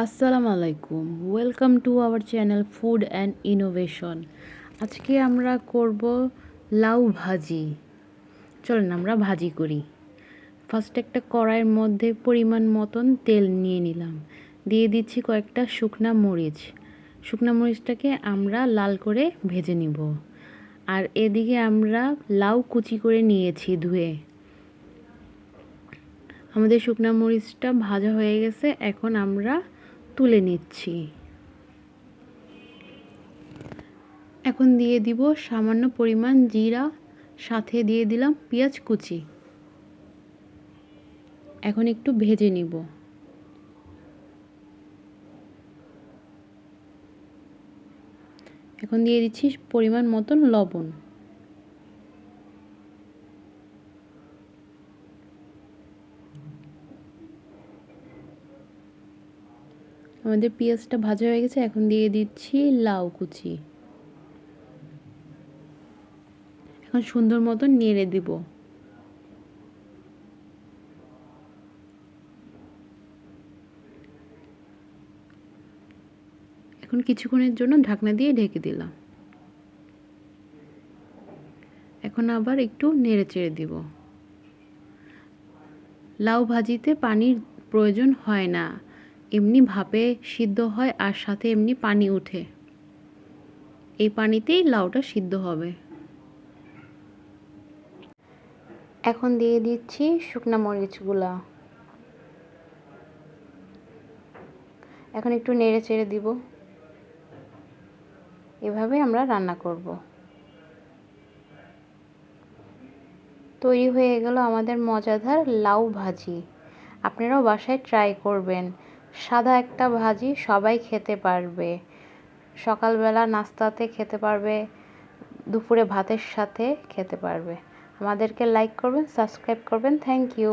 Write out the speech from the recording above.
আসসালামু আলাইকুম, welcome to our channel food and innovation. আজকে আমরা করব লাউ ভাজি। চলেন আমরা ভাজি করি। ফার্স্ট একটা কড়াইয়ের মধ্যে পরিমাণ মতন তেল নিয়ে নিলাম, দিয়ে দিচ্ছি কয়েকটা শুকনা মরিচ। শুকনা মরিচটাকে আমরা লাল করে ভেজে নিব। আর এদিকে আমরা লাউ কুচি করে নিয়েছি ধুয়ে। আমাদের শুকনা মরিচটা ভাজা হয়ে গেছে, এখন আমরা তুলে নিচ্ছি। এখন দিয়ে দিব সামান্য পরিমাণ জিরা, সাথে দিয়ে দিলাম পেঁয়াজ কুচি। এখন একটু ভেজে নিব। এখন দিয়ে দিচ্ছি পরিমাণ মতন লবণ। আমাদের পেঁয়াজটা ভাজা হয়ে গেছে, এখন দিয়ে দিচ্ছি লাউ কুচি। এখন সুন্দর মতন নেড়ে দিব। এখন কিছুক্ষণের জন্য ঢাকনা দিয়ে ঢেকে দিলাম। এখন আবার একটু নেড়ে চেড়ে দিব। লাউ ভাজিতে পানির প্রয়োজন হয় না, এমনি ভাপে সিদ্ধ হয় আর সাথে এমনি পানি ওঠে। এই পানিতেই লাউটা সিদ্ধ হবে। এখন দিয়ে দিচ্ছি শুকনা মরিচগুলা। এখন একটু নেড়ে চেড়ে দিব। এভাবে আমরা রান্না করব। তৈরি হয়ে গেল আমাদের মজাদার লাউ ভাজি। আপনারাও বাসায় ট্রাই করবেন। সাদা একটা ভাজি, সবাই খেতে পারবে। সকালবেলা নাস্তাতে খেতে পারবে, দুপুরে ভাতের সাথে খেতে পারবে। আমাদেরকে লাইক করবেন, সাবস্ক্রাইব করবেন। Thank you.